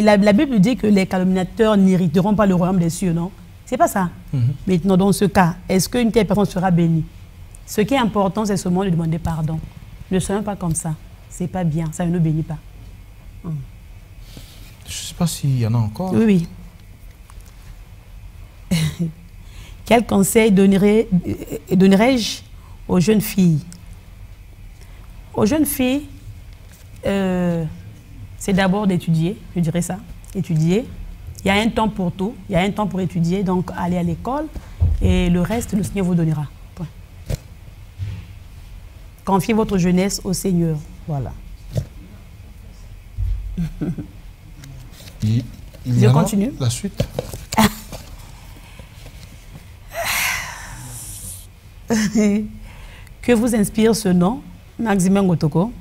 la Bible dit que les calomniateurs n'hériteront pas le royaume des cieux, non? C'est pas ça. Maintenant, dans ce cas, est-ce qu'une telle personne sera bénie? Ce qui est important, c'est seulement de demander pardon. Ne soyons pas comme ça. C'est pas bien. Ça ne nous bénit pas. Je ne sais pas s'il y en a encore. Oui, oui. Quel conseil donnerais-je aux jeunes filles? Aux jeunes filles, c'est d'abord d'étudier, je dirais ça, étudier. Il y a un temps pour tout, il y a un temps pour étudier, donc aller à l'école et le reste, le Seigneur vous donnera. Point. Confiez votre jeunesse au Seigneur, voilà. Je continue. La suite. Que vous inspire ce nom, Maximin Ngotoko?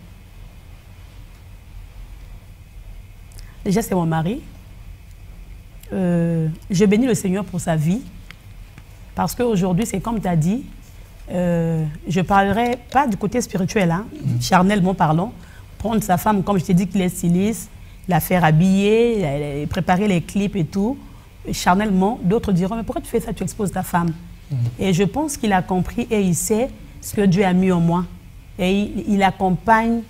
Déjà, c'est mon mari. Je bénis le Seigneur pour sa vie. Parce qu'aujourd'hui, c'est comme tu as dit, je ne parlerai pas du côté spirituel, hein, charnellement parlant. Prendre sa femme, comme je t'ai dit, qu'il est styliste, la faire habiller, préparer les clips et tout. Charnellement, d'autres diront, mais pourquoi tu fais ça, tu exposes ta femme? Et je pense qu'il a compris et il sait ce que Dieu a mis en moi. Et il accompagne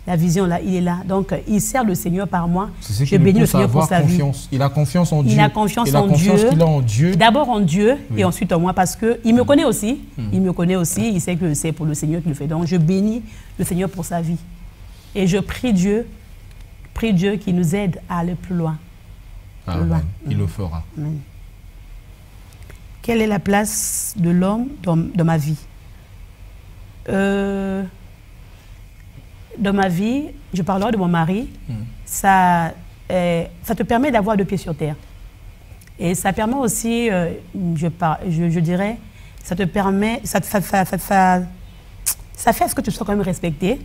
la vision là, il est là. Donc, il sert le Seigneur par moi. Je bénis le Seigneur pour sa vie. Il a confiance en Dieu. Il a confiance en Dieu. D'abord en Dieu et ensuite en moi parce qu'il me connaît aussi. Il me connaît aussi. Il sait que c'est pour le Seigneur qu'il le fait. Donc, je bénis le Seigneur pour sa vie. Et je prie Dieu qui nous aide à aller plus loin. Amen. Il le fera. Amen. Quelle est la place de l'homme dans ma vie? Dans ma vie, je parlerai de mon mari, ça te permet d'avoir 2 pieds sur terre. Et ça permet aussi, je dirais, ça te permet, ça fait à ce que tu sois quand même respecté.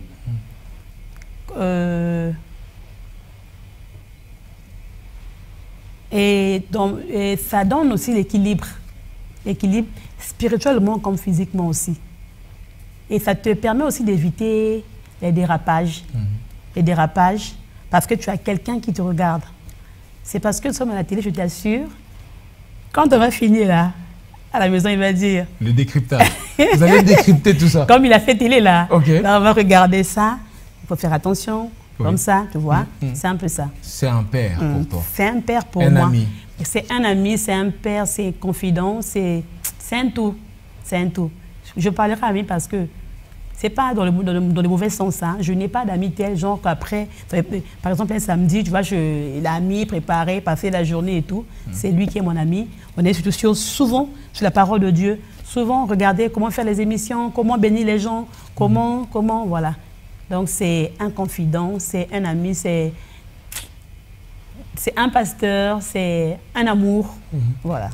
Et ça donne aussi l'équilibre spirituellement comme physiquement aussi. Et ça te permet aussi d'éviter les dérapages. Les dérapages, parce que tu as quelqu'un qui te regarde. C'est parce que nous sommes à la télé, je t'assure, quand on va finir là, à la maison, il va dire... Le décryptage. Vous allez décrypter tout ça. Comme il a fait télé là. Okay. Là, on va regarder ça. Il faut faire attention. Oui. Comme ça, tu vois. C'est un peu ça. C'est un père pour toi. C'est un père pour moi. Un ami. C'est un ami, c'est un père, c'est confident, c'est un tout. C'est un tout. Je parlerai à lui parce que c'est pas dans le mauvais sens. Hein. Je n'ai pas d'amis tel genre qu'après, par exemple un samedi, tu vois, l'ami préparé, passer la journée et tout, c'est lui qui est mon ami. On est surtout souvent sur la parole de Dieu, souvent regarder comment faire les émissions, comment bénir les gens, comment, voilà. Donc c'est un confident, c'est un ami, c'est un pasteur, c'est un amour, voilà.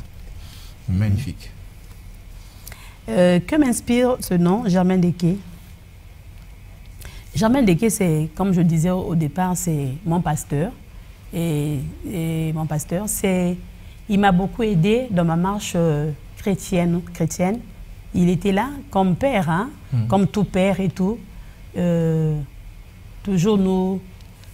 Magnifique. Que m'inspire ce nom, Germaine Deke? Germaine Deke, c'est, comme je disais au départ, c'est mon pasteur. Et mon pasteur, il m'a beaucoup aidé dans ma marche chrétienne. Il était là comme père, hein, comme tout père et tout. Toujours nous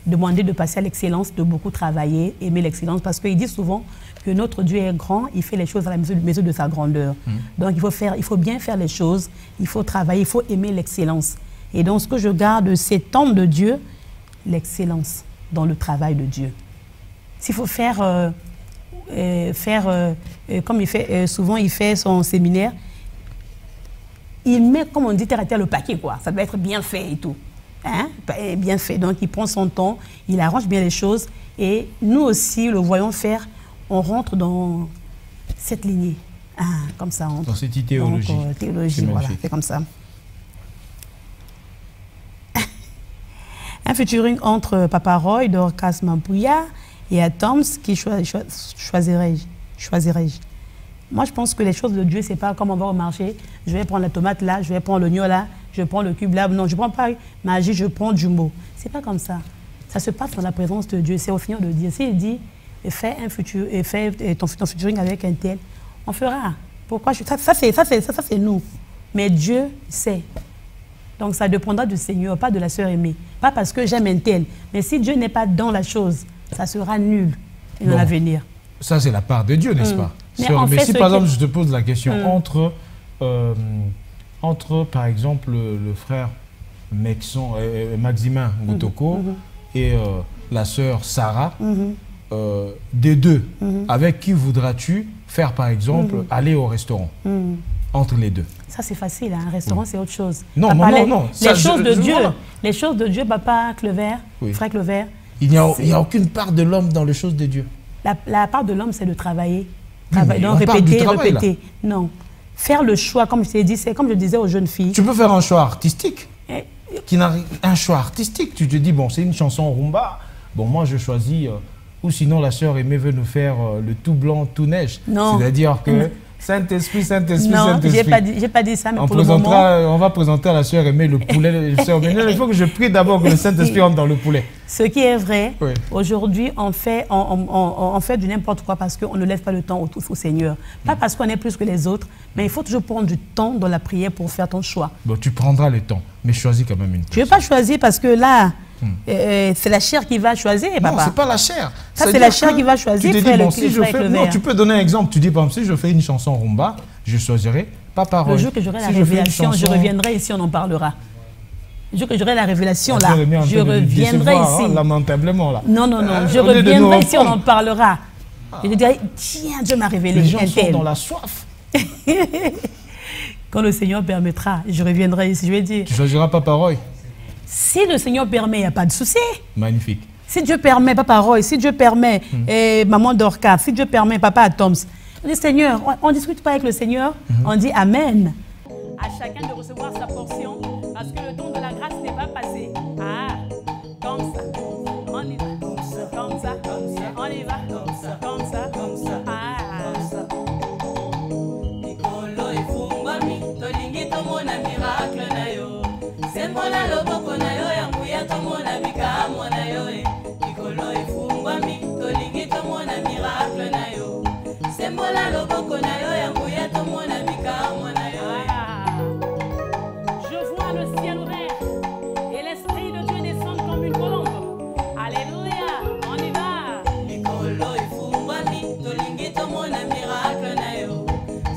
demander de passer à l'excellence, de beaucoup travailler, aimer l'excellence, parce qu'il dit souvent que notre Dieu est grand, il fait les choses à la mesure de sa grandeur. Donc il faut bien faire les choses, il faut travailler, il faut aimer l'excellence. Et donc ce que je garde de cet homme de Dieu, l'excellence dans le travail de Dieu. S'il faut faire, comme il fait, souvent il fait son séminaire, il met, comme on dit, terre à terre le paquet, quoi. Ça doit être bien fait et tout. Hein? Bien fait. Donc il prend son temps, il arrange bien les choses. Et nous aussi, le voyons faire, on rentre dans cette lignée. Ah, comme ça. Dans cette idéologie. Théologie, voilà, c'est comme ça. Un featuring entre Papa Roy, Dorcas Mampouya et Atoms, qui choisirais-je? Moi, je pense que les choses de Dieu, c'est pas comme on va au marché, je vais prendre la tomate là, je vais prendre l'oignon là, je prends le cube là. Non, je ne prends pas magie, je prends du mot. C'est pas comme ça. Ça se passe dans la présence de Dieu. C'est au Seigneur de dire. S'il dit, fais ton featuring avec un tel, on fera. Pourquoi ça c'est nous. Mais Dieu sait. Donc ça dépendra du Seigneur, pas de la sœur aimée. Pas parce que j'aime un tel. Mais si Dieu n'est pas dans la chose, ça sera nul dans l'avenir. Ça, c'est la part de Dieu, n'est-ce pas? Mais si, par exemple, je te pose la question, entre, par exemple, le frère Maximin Ngutoko et la sœur Sarah, des deux, avec qui voudras-tu faire, par exemple, aller au restaurant entre les deux? Ça, c'est facile. Un restaurant, c'est autre chose. Non, papa, non. Les choses de Dieu, papa Clevert, frère Clevert. Il n'y a aucune part de l'homme dans les choses de Dieu. La part de l'homme, c'est de travailler. Donc, répéter. Non. Faire le choix, comme je t'ai dit, c'est comme je disais aux jeunes filles. Tu peux faire un choix artistique. Un choix artistique. Tu te dis, bon, c'est une chanson rumba. Bon, moi, je choisis... ou sinon, la sœur Aimée veut nous faire le tout blanc, tout neige. C'est-à-dire que Saint-Esprit, Saint-Esprit, Saint-Esprit. Non, j'ai pas dit ça, mais on va présenter à la sœur Aimée le poulet. Il faut que je prie d'abord que le Saint-Esprit entre dans le poulet. Ce qui est vrai, aujourd'hui, on fait du n'importe quoi parce qu'on ne lève pas le temps au Seigneur. Pas parce qu'on est plus que les autres, mais il faut toujours prendre du temps dans la prière pour faire ton choix. Bon, tu prendras le temps, mais choisis quand même une personne. Je ne vais pas choisir parce que là, c'est la chair qui va choisir, papa. Non, c'est pas la chair. Ça, c'est la chair qui va choisir. Tu te dis, bon, si je fais... Non, tu peux donner un exemple. Tu dis, par exemple, si je fais une chanson rumba, je choisirai Papa Roy. Le jour que j'aurai la révélation, je reviendrai ici, on en parlera. Le jour que j'aurai la révélation, là, je reviendrai ici. Lamentablement, là. Non, je reviendrai ici, on en parlera. Je te dirai, tiens, Dieu m'a révélé. Les gens sont dans la soif. Quand le Seigneur permettra, je reviendrai ici. Je vais dire. Tu choisiras Papa Roy. Si le Seigneur permet, il n'y a pas de souci. Magnifique. Si Dieu permet, Papa Roy, si Dieu permet, Maman Dorcas, si Dieu permet, Papa Atoms, on dit Seigneur, on ne discute pas avec le Seigneur, on dit Amen. À chacun de recevoir sa portion, parce que le don de la grâce n'est pas passé. Ah, comme ça, on y va, comme ça, on y va, comme ça, ah. Nikolo efungwami, tolingi tomona miracle na yo. Sembola loboko na yo yanguya tomona bikamo na yo. Nikolo efungwami, tolingi tomona miracle na yo. Sembola loboko na yo yanguya tomona bikamo na yo. Je vois le ciel ouvert et l'esprit de Dieu descend comme une colombe. Alléluia, on y va. Nikolo efungwami, tolingi tomona miracle na yo.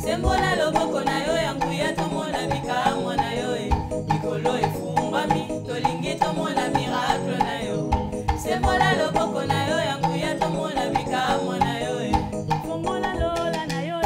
Sembola loboko na yo yanguya tomona bikamo na yo. Nikolo efungwami, tolingi tomona miracle na yo. Sembola loboko na yo yanguya tomona bikamo na yo. Fungola lola na yo.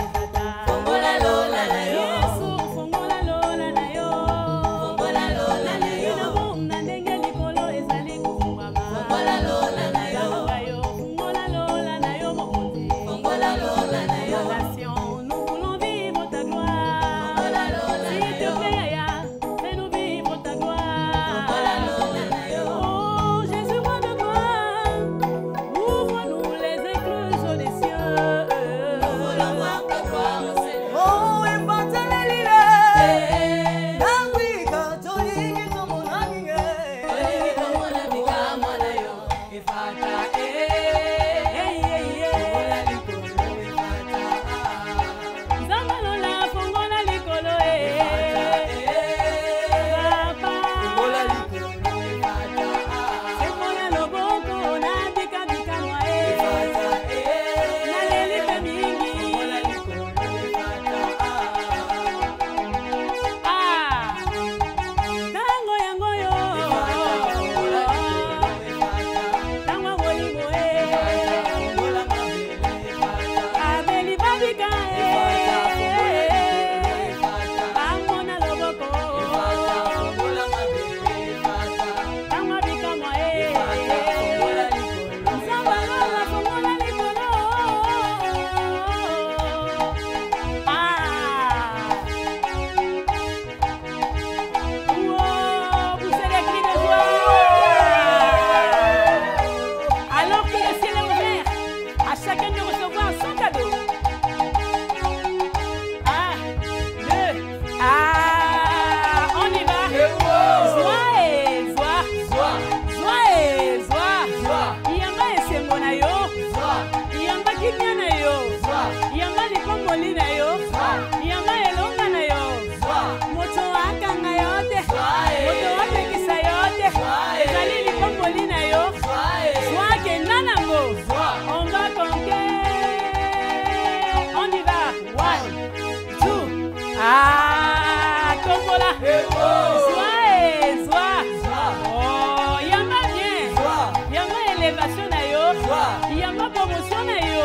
Il y a ma promotion na yo.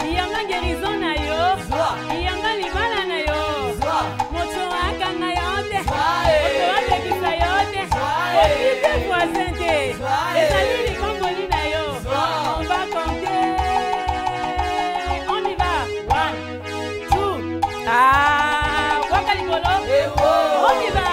Il y a ma guérison na yo. Il y a ma libana na yo. Moto akanga yote. Moto akekisa yote. Otite voisin te. Ezali likomboli na yo. On va compter. On y va. 1, 2. Ah, waka likolo. On y va.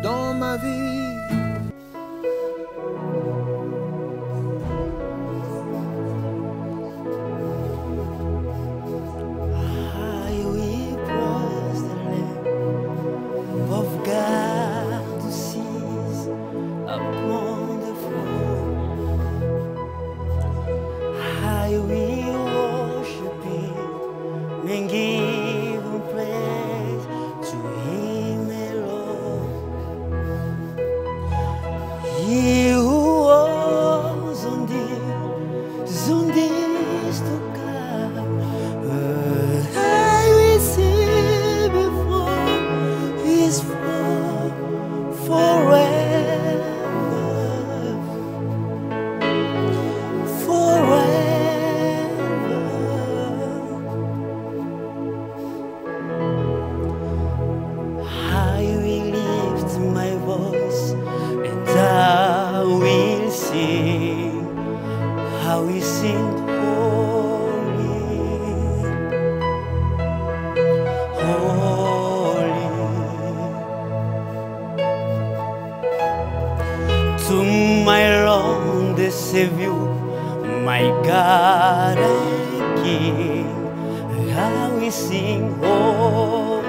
Dans ma vie, to my Lord, the Savior, my God and King, how we sing holy.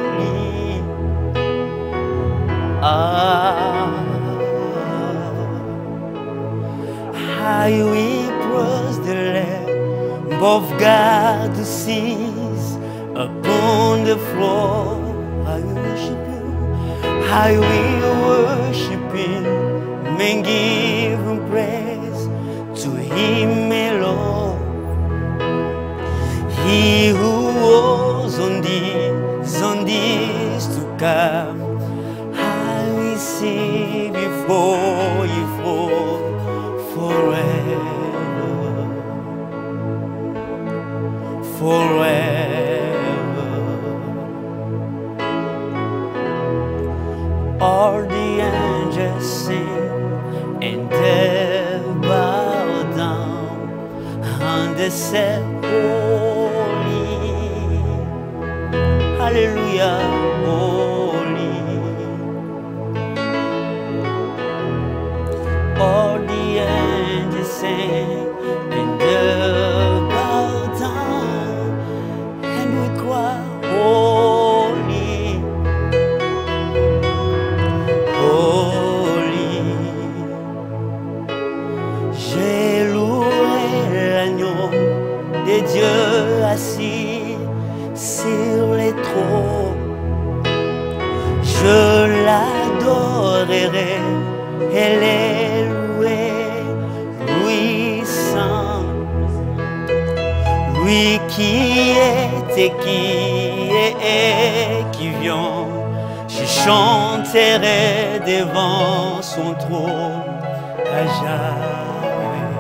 How we praise the Lamb of God who sits upon the floor. How we worship Him, how we worship Him. And give Him praise to Him alone. He who was on this to come, I will sing before You forever. All the angels sing and they bow down and they say holy, hallelujah, holy. All the angels sing and they bow down and we cry holy, holy. J'ai loué l'agneau de Dieu assis sur les trônes. Je l'adorerai et l'élouer, lui saint, lui qui est et qui vient. Je chanterai devant son trône à jamais,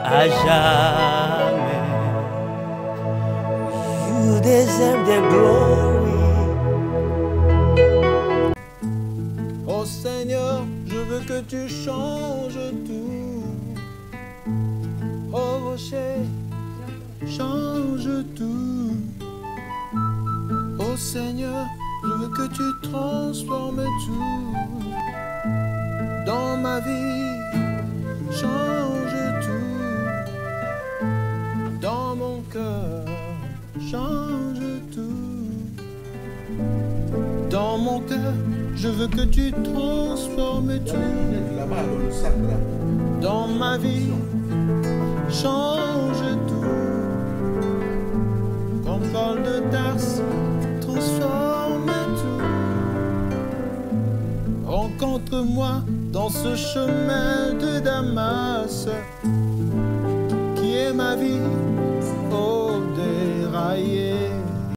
à jamais. You deserve the glory. Oh Seigneur, je veux que tu changes tout. Oh rocher, change tout. Oh Seigneur, je veux que tu transformes tout dans ma vie. Change tout dans mon cœur. Change tout dans mon cœur. Je veux que tu transformes tout dans ma vie. Change tout comme Paul de Tarse transforme tout. Rencontre-moi dans ce chemin de Damas qui est ma vie, oh déraillée.